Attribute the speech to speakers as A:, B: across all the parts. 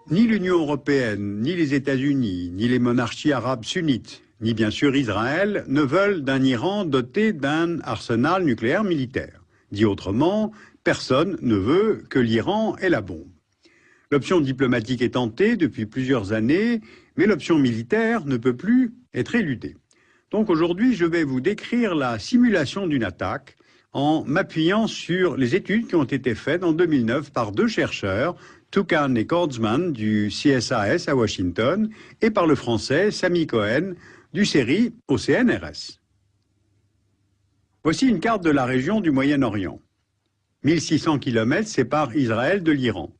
A: Ni l'Union européenne, ni les États-Unis, ni les monarchies arabes sunnites, ni bien sûr Israël, ne veulent d'un Iran doté d'un arsenal nucléaire militaire. Dit autrement, personne ne veut que l'Iran ait la bombe. L'option diplomatique est tentée depuis plusieurs années, mais l'option militaire ne peut plus être éludée. Donc aujourd'hui, je vais vous décrire la simulation d'une attaque en m'appuyant sur les études qui ont été faites en 2009 par deux chercheurs, Toukan et Kordsman du CSAS à Washington, et par le français Sami Cohen du CERI au CNRS. Voici une carte de la région du Moyen-Orient. 1600 km séparent Israël de l'Iran.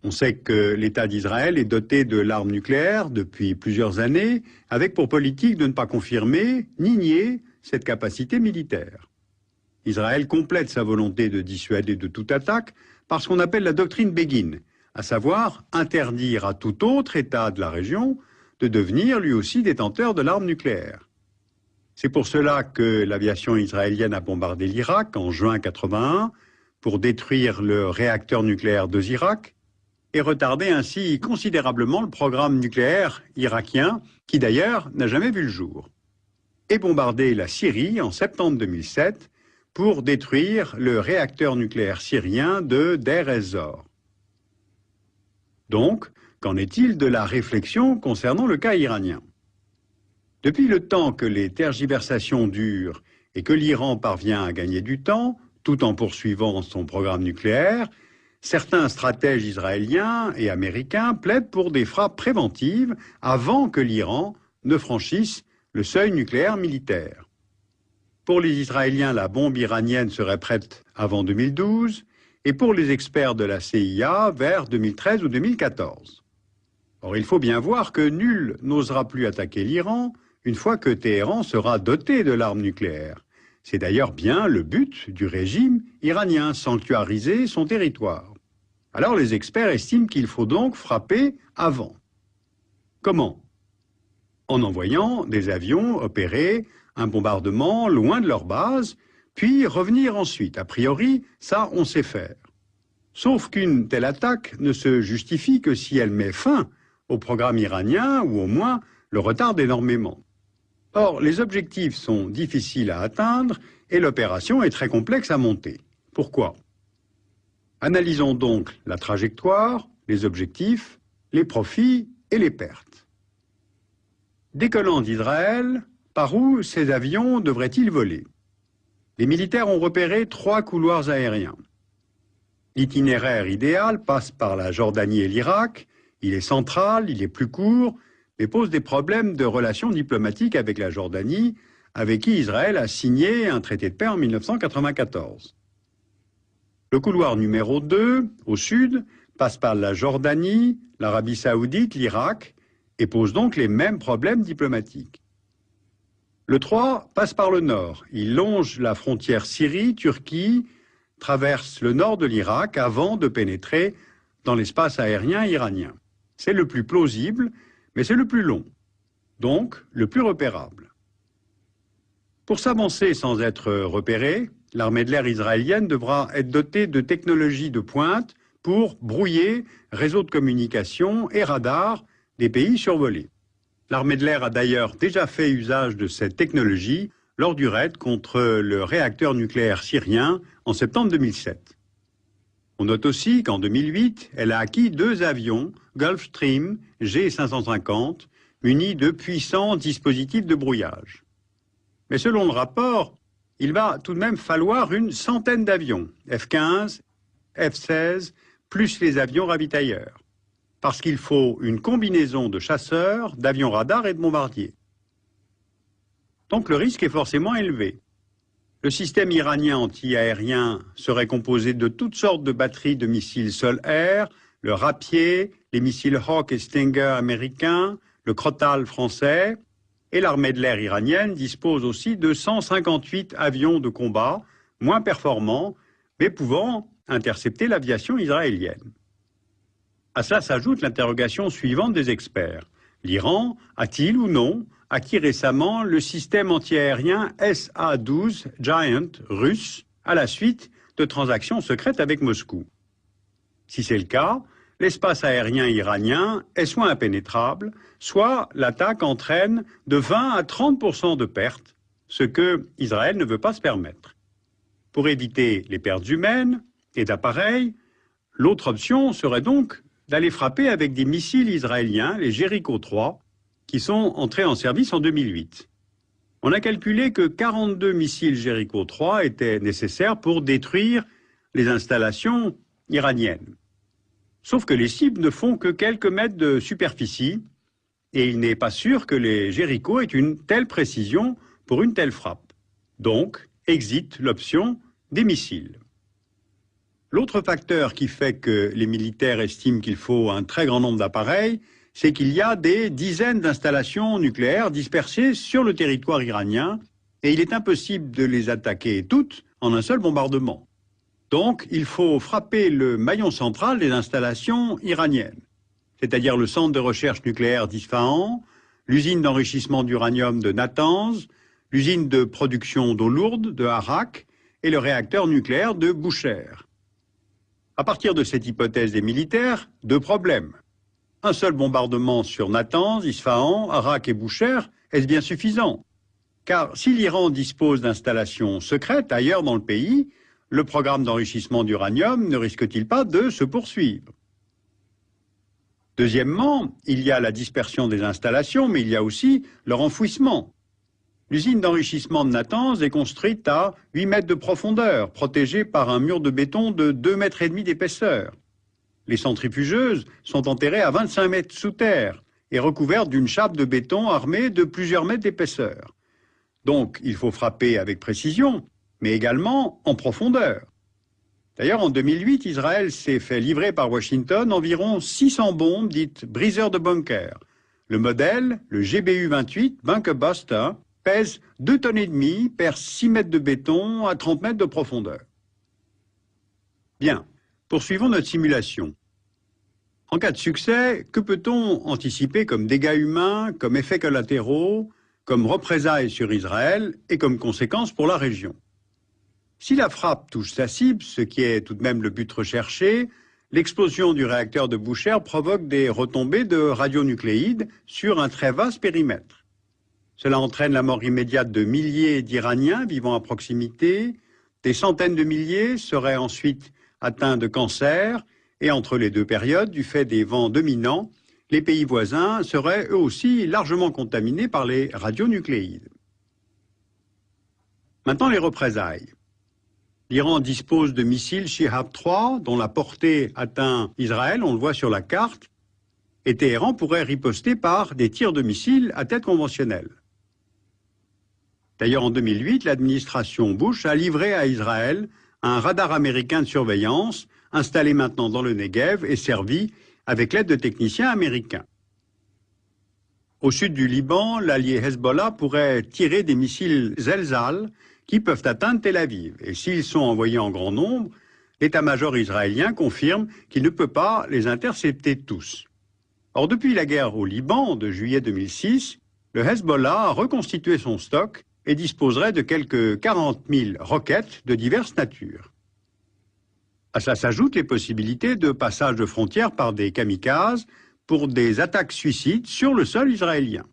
A: On sait que l'État d'Israël est doté de l'arme nucléaire depuis plusieurs années, avec pour politique de ne pas confirmer ni nier cette capacité militaire. Israël complète sa volonté de dissuader de toute attaque par ce qu'on appelle la doctrine Begin, à savoir interdire à tout autre État de la région de devenir lui aussi détenteur de l'arme nucléaire. C'est pour cela que l'aviation israélienne a bombardé l'Irak en juin 1981 pour détruire le réacteur nucléaire de Zirak et retarder ainsi considérablement le programme nucléaire irakien, qui d'ailleurs n'a jamais vu le jour. Et bombarder la Syrie en septembre 2007 pour détruire le réacteur nucléaire syrien de Deir ez-Zor. Donc, qu'en est-il de la réflexion concernant le cas iranien? Depuis le temps que les tergiversations durent et que l'Iran parvient à gagner du temps, tout en poursuivant son programme nucléaire, certains stratèges israéliens et américains plaident pour des frappes préventives avant que l'Iran ne franchisse le seuil nucléaire militaire. Pour les Israéliens, la bombe iranienne serait prête avant 2012 et pour les experts de la CIA vers 2013 ou 2014. Or, il faut bien voir que nul n'osera plus attaquer l'Iran une fois que Téhéran sera doté de l'arme nucléaire. C'est d'ailleurs bien le but du régime iranien, sanctuariser son territoire. Alors les experts estiment qu'il faut donc frapper avant. Comment? En envoyant des avions opérer un bombardement loin de leur base, puis revenir ensuite. A priori, ça, on sait faire. Sauf qu'une telle attaque ne se justifie que si elle met fin au programme iranien ou au moins le retarde énormément. Or, les objectifs sont difficiles à atteindre et l'opération est très complexe à monter. Pourquoi? Analysons donc la trajectoire, les objectifs, les profits et les pertes. Décollant d'Israël, par où ces avions devraient-ils voler? Les militaires ont repéré 3 couloirs aériens. L'itinéraire idéal passe par la Jordanie et l'Irak. Il est central, il est plus court, mais pose des problèmes de relations diplomatiques avec la Jordanie, avec qui Israël a signé un traité de paix en 1994. Le couloir numéro 2, au sud, passe par la Jordanie, l'Arabie saoudite, l'Irak, et pose donc les mêmes problèmes diplomatiques. Le 3 passe par le nord. Il longe la frontière Syrie-Turquie, traverse le nord de l'Irak avant de pénétrer dans l'espace aérien iranien. C'est le plus plausible, mais c'est le plus long, donc le plus repérable. Pour s'avancer sans être repéré, l'armée de l'air israélienne devra être dotée de technologies de pointe pour brouiller réseaux de communication et radars des pays survolés. L'armée de l'air a d'ailleurs déjà fait usage de cette technologie lors du raid contre le réacteur nucléaire syrien en septembre 2007. On note aussi qu'en 2008, elle a acquis 2 avions Gulfstream G550 munis de puissants dispositifs de brouillage. Mais selon le rapport, il va tout de même falloir une centaine d'avions, F-15, F-16, plus les avions ravitailleurs, parce qu'il faut une combinaison de chasseurs, d'avions radars et de bombardiers. Donc le risque est forcément élevé. Le système iranien anti-aérien serait composé de toutes sortes de batteries de missiles sol-air, le Rapier, les missiles Hawk et Stinger américains, le Crotale français, et l'armée de l'air iranienne dispose aussi de 158 avions de combat, moins performants, mais pouvant intercepter l'aviation israélienne. À cela s'ajoute l'interrogation suivante des experts. L'Iran a-t-il ou non acquis récemment le système antiaérien SA-12 Giant russe à la suite de transactions secrètes avec Moscou? Si c'est le cas, l'espace aérien iranien est soit impénétrable, soit l'attaque entraîne de 20 à 30% de pertes, ce que Israël ne veut pas se permettre. Pour éviter les pertes humaines et d'appareils, l'autre option serait donc d'aller frapper avec des missiles israéliens, les Jericho 3, qui sont entrés en service en 2008. On a calculé que 42 missiles Jericho 3 étaient nécessaires pour détruire les installations iraniennes. Sauf que les cibles ne font que quelques mètres de superficie et il n'est pas sûr que les Jericho aient une telle précision pour une telle frappe. Donc, exit l'option des missiles. L'autre facteur qui fait que les militaires estiment qu'il faut un très grand nombre d'appareils, c'est qu'il y a des dizaines d'installations nucléaires dispersées sur le territoire iranien et il est impossible de les attaquer toutes en un seul bombardement. Donc, il faut frapper le maillon central des installations iraniennes, c'est-à-dire le centre de recherche nucléaire d'Isfahan, l'usine d'enrichissement d'uranium de Natanz, l'usine de production d'eau lourde de Arak et le réacteur nucléaire de Bushehr. À partir de cette hypothèse des militaires, deux problèmes. Un seul bombardement sur Natanz, Isfahan, Arak et Bushehr, est-ce bien suffisant? Car si l'Iran dispose d'installations secrètes ailleurs dans le pays, le programme d'enrichissement d'uranium ne risque-t-il pas de se poursuivre? Deuxièmement, il y a la dispersion des installations, mais il y a aussi leur enfouissement. L'usine d'enrichissement de Natanz est construite à 8 mètres de profondeur, protégée par un mur de béton de 2,5 mètres d'épaisseur. Les centrifugeuses sont enterrées à 25 mètres sous terre et recouvertes d'une chape de béton armée de plusieurs mètres d'épaisseur. Donc, il faut frapper avec précision, mais également en profondeur. D'ailleurs, en 2008, Israël s'est fait livrer par Washington environ 600 bombes dites briseurs de bunkers. Le modèle, le GBU-28 Bunker Buster, pèse 2,5 tonnes, perd 6 mètres de béton à 30 mètres de profondeur. Bien, poursuivons notre simulation. En cas de succès, que peut-on anticiper comme dégâts humains, comme effets collatéraux, comme représailles sur Israël et comme conséquences pour la région? Si la frappe touche sa cible, ce qui est tout de même le but recherché, l'explosion du réacteur de Bushehr provoque des retombées de radionucléides sur un très vaste périmètre. Cela entraîne la mort immédiate de milliers d'Iraniens vivant à proximité, des centaines de milliers seraient ensuite atteints de cancer, et entre les deux périodes, du fait des vents dominants, les pays voisins seraient eux aussi largement contaminés par les radionucléides. Maintenant les représailles. L'Iran dispose de missiles Shihab 3 dont la portée atteint Israël, on le voit sur la carte, et Téhéran pourrait riposter par des tirs de missiles à tête conventionnelle. D'ailleurs, en 2008, l'administration Bush a livré à Israël un radar américain de surveillance installé maintenant dans le Negev et servi avec l'aide de techniciens américains. Au sud du Liban, l'allié Hezbollah pourrait tirer des missiles Zelzal qui peuvent atteindre Tel Aviv. Et s'ils sont envoyés en grand nombre, l'état-major israélien confirme qu'il ne peut pas les intercepter tous. Or, depuis la guerre au Liban de juillet 2006, le Hezbollah a reconstitué son stock et disposerait de quelques 40 000 roquettes de diverses natures. À cela s'ajoutent les possibilités de passage de frontières par des kamikazes pour des attaques suicides sur le sol israélien.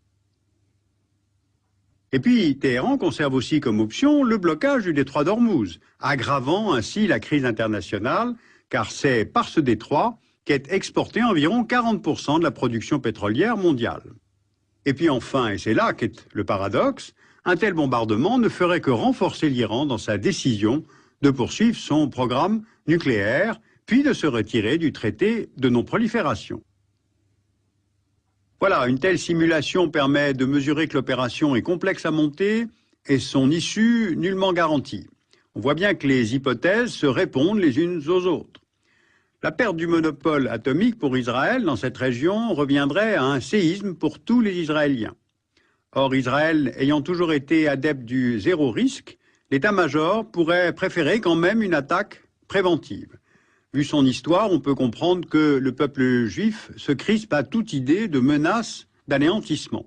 A: Et puis, Téhéran conserve aussi comme option le blocage du détroit d'Ormuz, aggravant ainsi la crise internationale, car c'est par ce détroit qu'est exporté environ 40% de la production pétrolière mondiale. Et puis enfin, et c'est là qu'est le paradoxe, un tel bombardement ne ferait que renforcer l'Iran dans sa décision de poursuivre son programme nucléaire, puis de se retirer du traité de non-prolifération. Voilà, une telle simulation permet de mesurer que l'opération est complexe à monter et son issue nullement garantie. On voit bien que les hypothèses se répondent les unes aux autres. La perte du monopole atomique pour Israël dans cette région reviendrait à un séisme pour tous les Israéliens. Or, Israël ayant toujours été adepte du zéro risque, l'état-major pourrait préférer quand même une attaque préventive. Vu son histoire, on peut comprendre que le peuple juif se crispe à toute idée de menace d'anéantissement.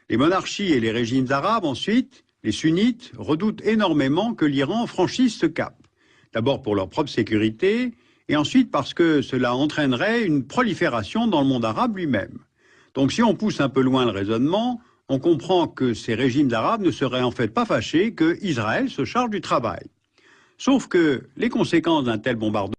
A: Les monarchies et les régimes arabes, ensuite, les sunnites, redoutent énormément que l'Iran franchisse ce cap. D'abord pour leur propre sécurité, et ensuite parce que cela entraînerait une prolifération dans le monde arabe lui-même. Donc si on pousse un peu loin le raisonnement, on comprend que ces régimes arabes ne seraient en fait pas fâchés que Israël se charge du travail. Sauf que les conséquences d'un tel bombardement